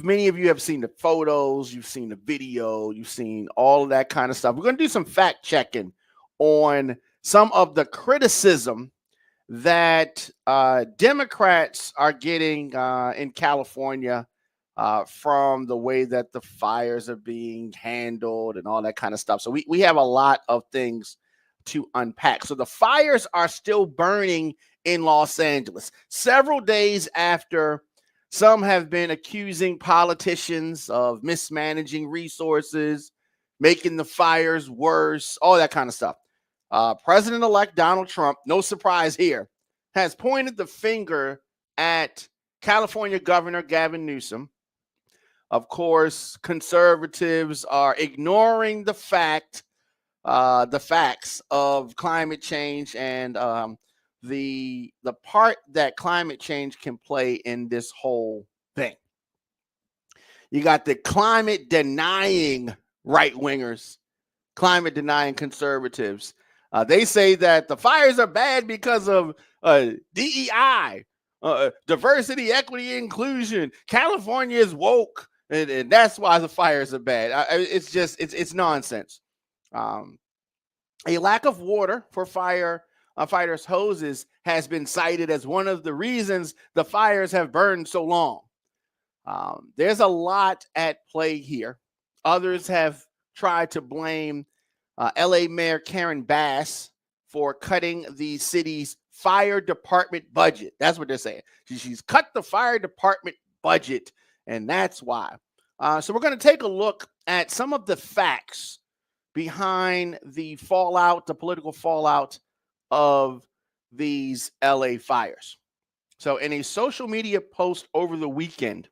Many of you have seen the photos, you've seen the video, you've seen all of that kind of stuff. We're going to do some fact checking on some of the criticism that Democrats are getting in California from the way that the fires are being handled and all that kind of stuff. So we have a lot of things to unpack. So the fires are still burning in Los Angeles, several days after some have been accusing politicians of mismanaging resources, making the fires worse, all that kind of stuff. President-elect Donald Trump, no surprise here, has pointed the finger at California Governor Gavin Newsom. Of course, conservatives are ignoring the facts of climate change and the part that climate change can play in this whole thing. You got the climate denying right-wingers, climate denying conservatives. They say that the fires are bad because of DEI, diversity, equity, inclusion. California is woke, and that's why the fires are bad. It's nonsense. A lack of water for fighters' hoses has been cited as one of the reasons the fires have burned so long. There's a lot at play here. Others have tried to blame LA Mayor Karen Bass for cutting the city's fire department budget. That's what they're saying. She's cut the fire department budget, and that's why. So we're going to take a look at some of the facts behind the fallout, the political fallout of these LA fires. So in a social media post over the weekend,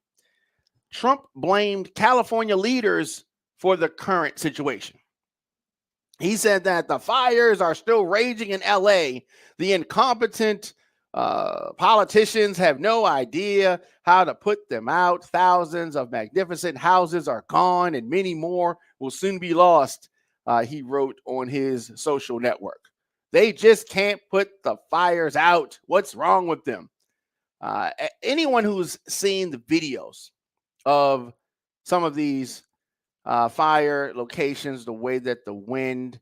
Trump blamed California leaders for the current situation. He said that the fires are still raging in LA. The incompetent politicians have no idea how to put them out. Thousands of magnificent houses are gone and many more will soon be lost, he wrote on his social network. They just can't put the fires out. What's wrong with them? Anyone who's seen the videos of some of these fire locations, the way that the wind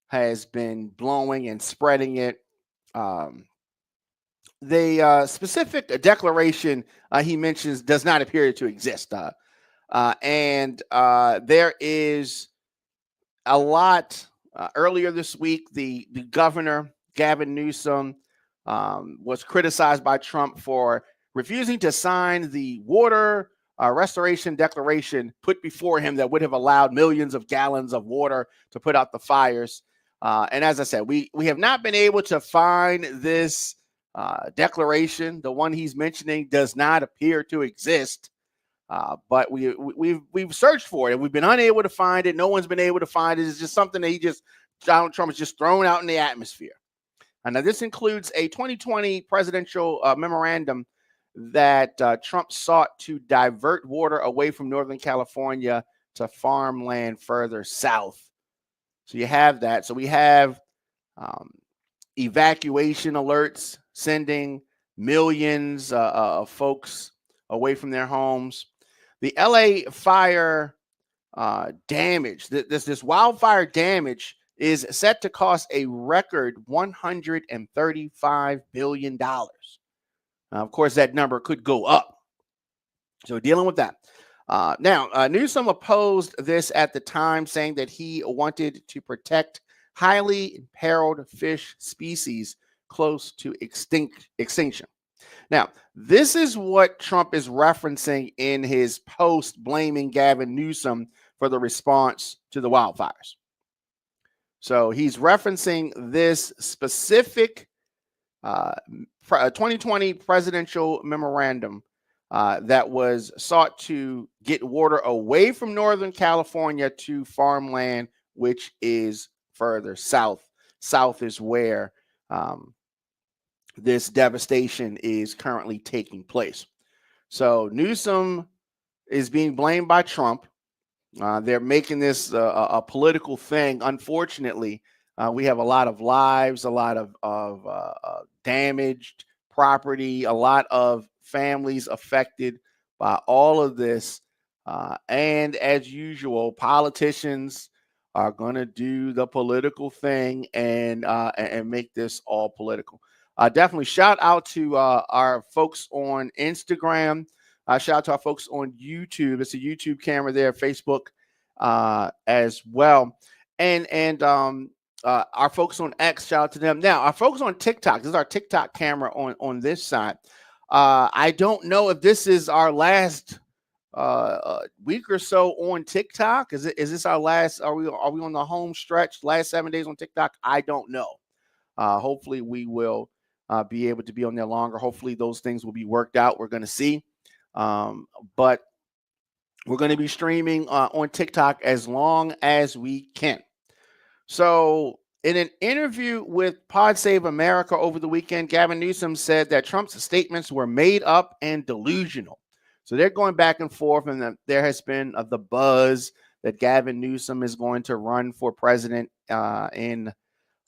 has been blowing and spreading it, the specific declaration he mentions does not appear to exist. And there is a lot. Earlier this week, the governor, Gavin Newsom, was criticized by Trump for refusing to sign the water restoration declaration put before him that would have allowed millions of gallons of water to put out the fires. And as I said, we have not been able to find this declaration. The one he's mentioning does not appear to exist. But we've searched for it and we've been unable to find it. No one's been able to find it. It's just something that Donald Trump has just thrown out in the atmosphere. And now this includes a 2020 presidential memorandum that Trump sought to divert water away from Northern California to farmland further south. So you have that. So we have evacuation alerts sending millions of folks away from their homes. The LA fire damage, this wildfire damage is set to cost a record $135 billion. Of course, that number could go up. So dealing with that. Now, Newsom opposed this at the time, saying that he wanted to protect highly imperiled fish species close to extinction. Now, this is what Trump is referencing in his post blaming Gavin Newsom for the response to the wildfires. So he's referencing this specific 2020 presidential memorandum that was sought to get water away from Northern California to farmland, which is further south. South is where this devastation is currently taking place. So Newsom is being blamed by Trump. They're making this a political thing. Unfortunately, we have a lot of lives, a lot of damaged property, a lot of families affected by all of this. And as usual, politicians are going to do the political thing and make this all political. Definitely shout out to our folks on Instagram. Shout out to our folks on YouTube. It's a YouTube camera there, Facebook as well. And our folks on X, shout out to them. Now, our folks on TikTok, this is our TikTok camera on this side. I don't know if this is our last week or so on TikTok. Is this our last? Are we on the home stretch? Last 7 days on TikTok? I don't know. Hopefully we will be able to be on there longer. Hopefully those things will be worked out. We're going to see. But we're going to be streaming on TikTok as long as we can. So in an interview with Pod Save America over the weekend, Gavin Newsom said that Trump's statements were made up and delusional. So they're going back and forth, and there has been the buzz that Gavin Newsom is going to run for president in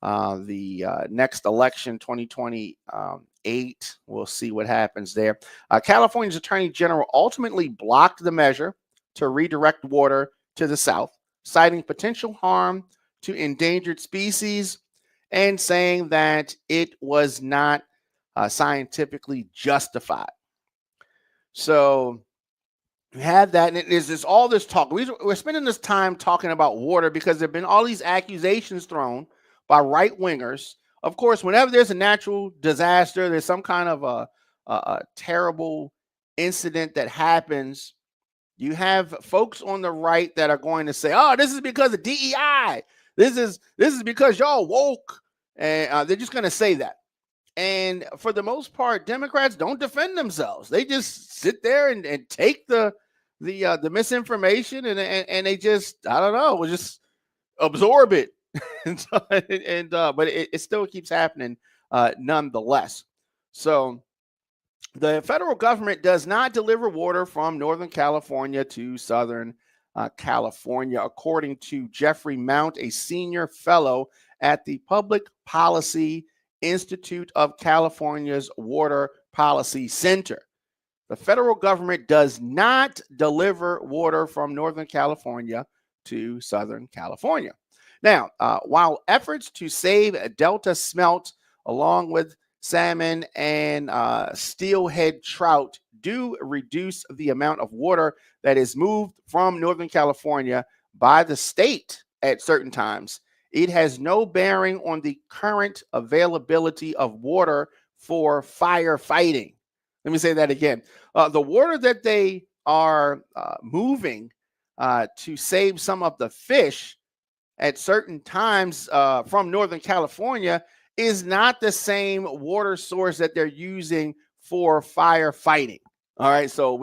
the next election, 2028. We'll see what happens there. California's Attorney General ultimately blocked the measure to redirect water to the south, citing potential harm to endangered species and saying that it was not scientifically justified. So you have that, and there's all this talk. We're spending this time talking about water because there have been all these accusations thrown by right-wingers. Of course, whenever there's a natural disaster, there's some kind of a terrible incident that happens, you have folks on the right that are going to say, oh, this is because of DEI. This is because y'all woke. And they're just going to say that. And for the most part, Democrats don't defend themselves. They just sit there and take the misinformation and they just, I don't know, will just absorb it. But it still keeps happening nonetheless. So the federal government does not deliver water from Northern California to Southern California, according to Jeffrey Mount, a senior fellow at the Public Policy Institute of California's Water Policy Center. The federal government does not deliver water from Northern California to Southern California. Now, while efforts to save Delta smelt along with salmon and steelhead trout do reduce the amount of water that is moved from Northern California by the state at certain times, it has no bearing on the current availability of water for firefighting. Let me say that again. The water that they are moving to save some of the fish at certain times from Northern California is not the same water source that they're using for firefighting. All right, so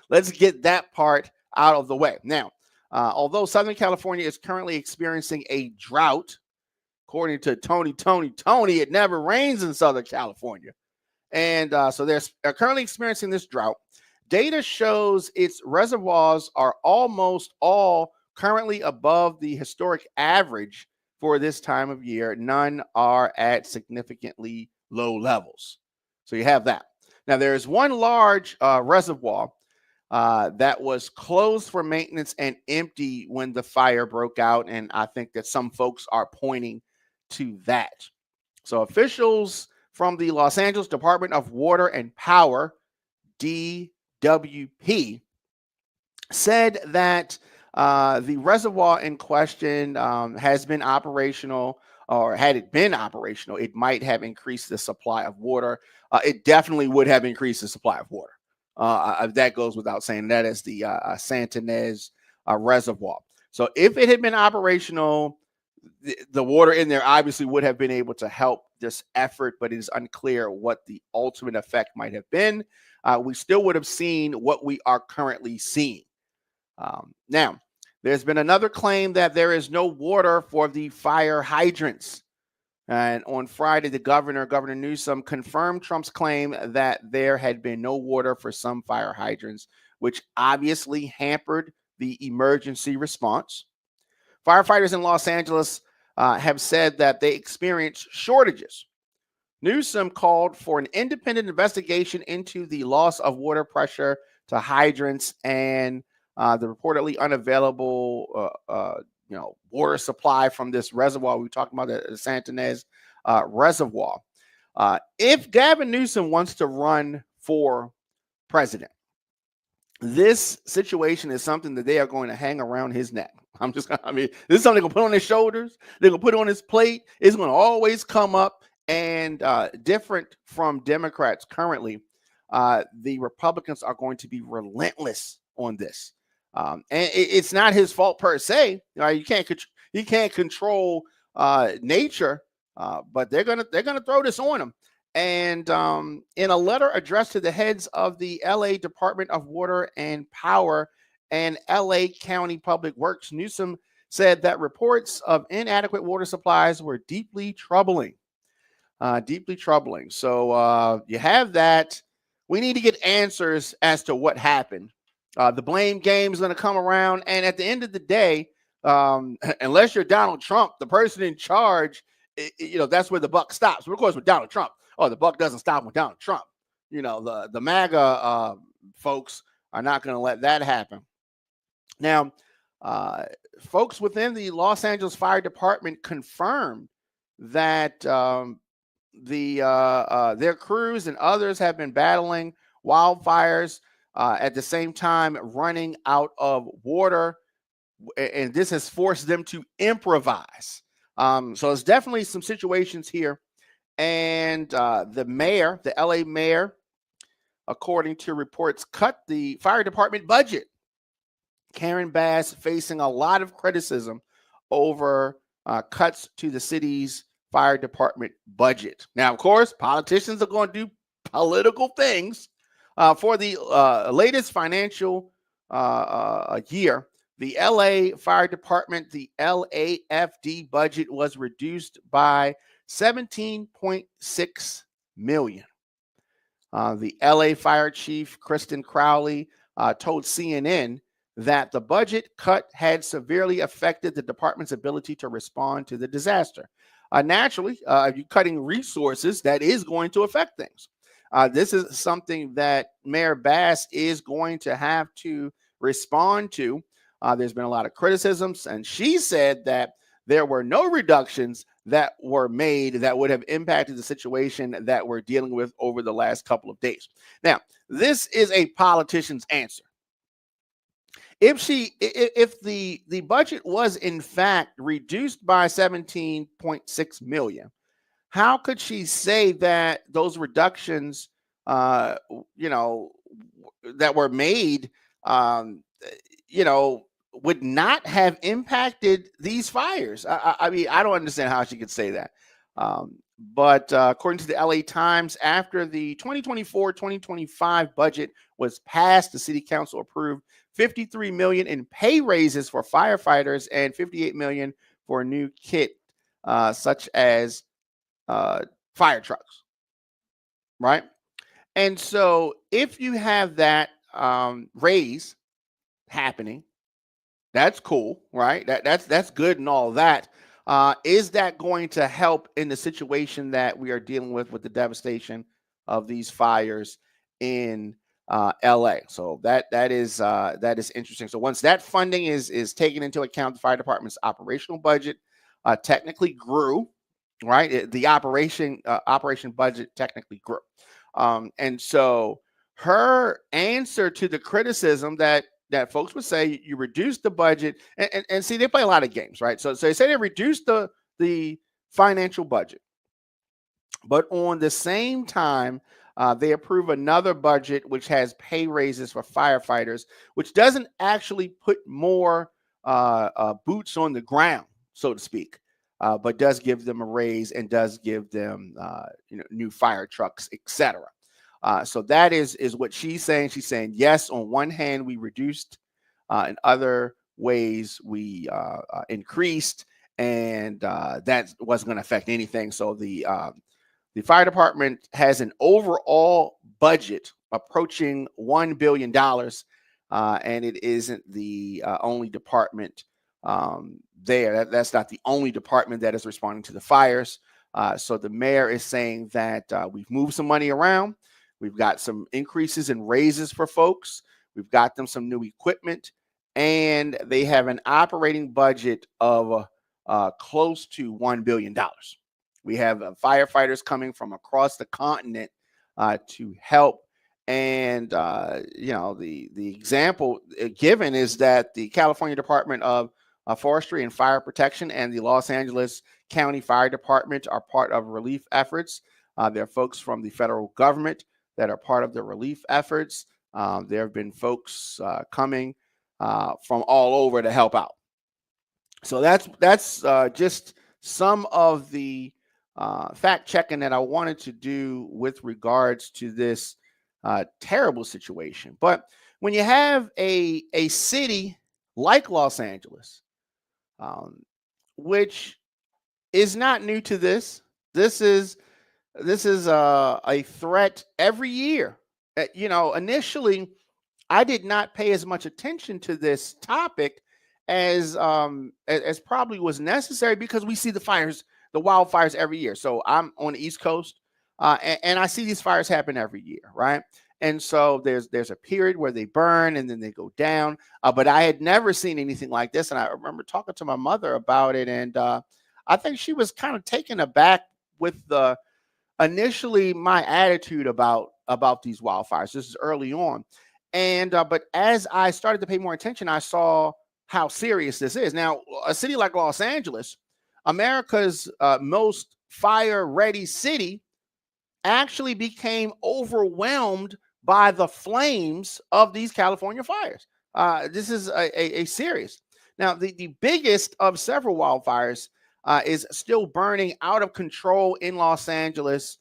let's get that part out of the way. Now, although Southern California is currently experiencing a drought, according to Tony, it never rains in Southern California. And so they're currently experiencing this drought. Data shows its reservoirs are almost all currently above the historic average for this time of year. None are at significantly low levels. So you have that. Now, there is one large reservoir that was closed for maintenance and empty when the fire broke out, and I think that some folks are pointing to that. So officials from the Los Angeles Department of Water and Power, DWP, said that the reservoir in question has been operational, or had it been operational, it might have increased the supply of water. It definitely would have increased the supply of water. That goes without saying. That is the Santa Ynez Reservoir. So if it had been operational, the water in there obviously would have been able to help this effort, but it is unclear what the ultimate effect might have been. We still would have seen what we are currently seeing. Now, there's been another claim that there is no water for the fire hydrants. And on Friday, Governor Newsom, confirmed Trump's claim that there had been no water for some fire hydrants, which obviously hampered the emergency response. Firefighters in Los Angeles have said that they experienced shortages. Newsom called for an independent investigation into the loss of water pressure to hydrants and the reportedly unavailable water supply from this reservoir. We talked about the Santanez reservoir. If Gavin Newsom wants to run for president, this situation is something that they are going to hang around his neck. This is something they're going to put on his shoulders. They're going to put it on his plate. It's going to always come up. And different from Democrats currently, the Republicans are going to be relentless on this. And it's not his fault per se. You can't control nature, but they're gonna throw this on him. And in a letter addressed to the heads of the LA Department of Water and Power and LA County Public Works, Newsom said that reports of inadequate water supplies were deeply troubling. So you have that. We need to get answers as to what happened. The blame game is going to come around. And at the end of the day, unless you're Donald Trump, the person in charge, that's where the buck stops. But of course, with Donald Trump, the buck doesn't stop with Donald Trump. The MAGA folks are not going to let that happen. Now, folks within the Los Angeles Fire Department confirmed that their crews and others have been battling wildfires at the same time running out of water, and this has forced them to improvise. So it's definitely some situations here. And the LA mayor, according to reports, cut the fire department budget. Karen Bass facing a lot of criticism over cuts to the city's fire department budget. Now, of course, politicians are going to do political things. For the latest financial year, the LA Fire Department, the LAFD budget was reduced by $17.6 million. The LA Fire Chief, Kristen Crowley, told CNN that the budget cut had severely affected the department's ability to respond to the disaster. Naturally, if you're cutting resources, that is going to affect things. This is something that Mayor Bass is going to have to respond to. There's been a lot of criticisms, and she said that there were no reductions that were made that would have impacted the situation that we're dealing with over the last couple of days. Now, this is a politician's answer. If the budget was in fact reduced by $17.6 million, how could she say that those reductions, that were made, would not have impacted these fires? I mean, I don't understand how she could say that. But according to the LA Times, after the 2024-2025 budget was passed, the city council approved $53 million in pay raises for firefighters and $58 million for a new kit, such as fire trucks, right? And so if you have that raise happening, that's cool, right? That's good and all that. Is that going to help in the situation that we are dealing with the devastation of these fires in LA? So that is interesting. So once that funding is taken into account, the fire department's operational budget technically grew, right? The operation budget technically grew. And so her answer to the criticism that folks would say you reduce the budget, and see, they play a lot of games, right? So they say they reduced the financial budget, but on the same time, they approve another budget which has pay raises for firefighters, which doesn't actually put more boots on the ground, so to speak, but does give them a raise and does give them new fire trucks, etc. So that is what she's saying. She's saying, yes, on one hand, we reduced, in other ways, we increased, and that wasn't going to affect anything. So the fire department has an overall budget approaching $1 billion, and it isn't the only department there. That's not the only department that is responding to the fires. So the mayor is saying that we've moved some money around. We've got some increases in raises for folks. We've got them some new equipment, and they have an operating budget of close to $1 billion. We have firefighters coming from across the continent to help. And, the example given is that the California Department of Forestry and Fire Protection and the Los Angeles County Fire Department are part of relief efforts. There are folks from the federal government that are part of the relief efforts. There have been folks coming from all over to help out. So that's just some of the fact checking that I wanted to do with regards to this terrible situation. But when you have a city like Los Angeles, which is not new to this, this is a threat every year. Initially, I did not pay as much attention to this topic as probably was necessary, because we see the wildfires every year. So I'm on the East Coast, and I see these fires happen every year, right? And so there's a period where they burn and then they go down. But I had never seen anything like this, and I remember talking to my mother about it, and I think she was kind of taken aback with initially my attitude about these wildfires. This is early on, and but as I started to pay more attention, I saw how serious this is. Now, a city like Los Angeles, America's most fire-ready city, actually became overwhelmed by the flames of these California fires. This is a serious. Now, the biggest of several wildfires is still burning out of control in Los Angeles,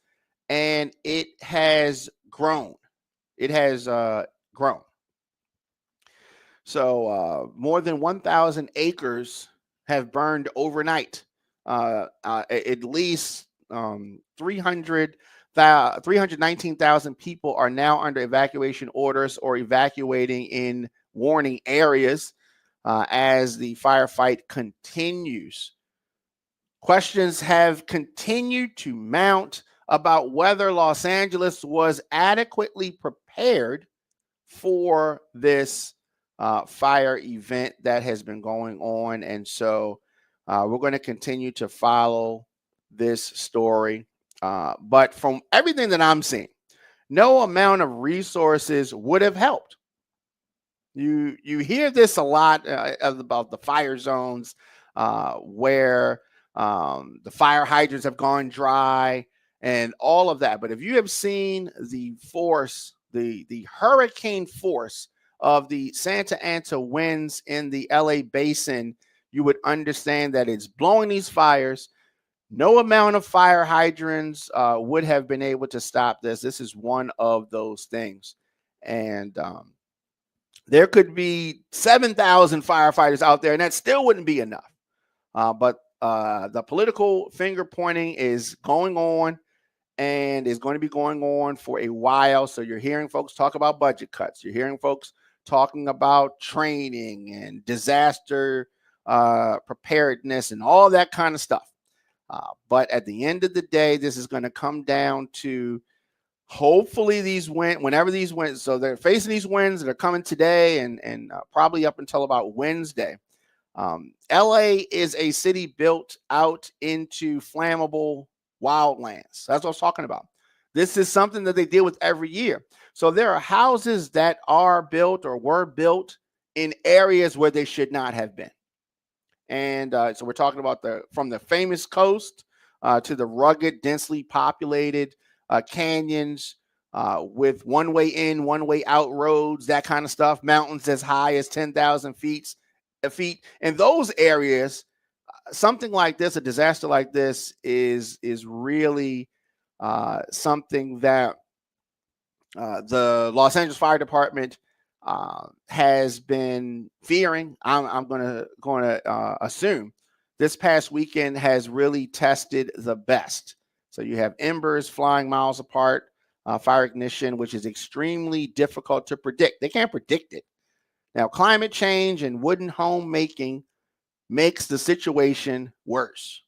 and it has grown. It has grown. So more than 1,000 acres have burned overnight. At least 319,000 people are now under evacuation orders or evacuating in warning areas as the firefight continues. Questions have continued to mount about whether Los Angeles was adequately prepared for this fire event that has been going on. And so we're going to continue to follow this story. But from everything that I'm seeing, no amount of resources would have helped. You hear this a lot about the fire zones where the fire hydrants have gone dry and all of that. But if you have seen the force, the hurricane force of the Santa Ana winds in the LA basin, you would understand that it's blowing these fires. No amount of fire hydrants would have been able to stop this. This is one of those things. And there could be 7,000 firefighters out there, and that still wouldn't be enough. But the political finger pointing is going on, and is going to be going on for a while. So you're hearing folks talk about budget cuts. You're hearing folks talking about training and disaster preparedness and all that kind of stuff. But at the end of the day, this is going to come down to hopefully these winds, whenever these winds, so they're facing these winds that are coming today and probably up until about Wednesday. LA is a city built out into flammable wildlands. That's what I was talking about. This is something that they deal with every year. So there are houses that are built or were built in areas where they should not have been. And so we're talking about from the famous coast to the rugged, densely populated canyons with one-way in, one-way out roads, that kind of stuff, mountains as high as 10,000 feet. In those areas, something like this, a disaster like this, is really something that the Los Angeles Fire Department has been fearing. I'm going to assume this past weekend has really tested the best. So you have embers flying miles apart, fire ignition, which is extremely difficult to predict. They can't predict it. Now, climate change and wooden home making makes the situation worse.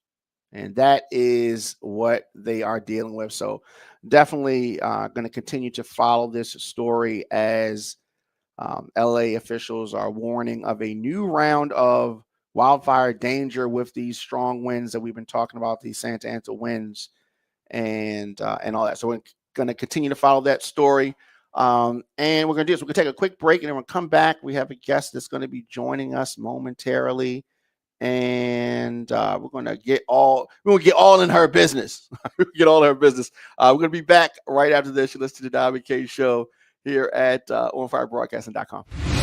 And that is what they are dealing with. So definitely going to continue to follow this story as LA officials are warning of a new round of wildfire danger with these strong winds that we've been talking about, these Santa Ana winds and all that. So we're going to continue to follow that story. And we're going to do this. We're going to take a quick break and then we'll come back. We have a guest that's going to be joining us momentarily. And we're going to get all in her business. Get all in her business. We're going to be back right after this. You listen to the Diamond K Show here at onfirebroadcasting.com.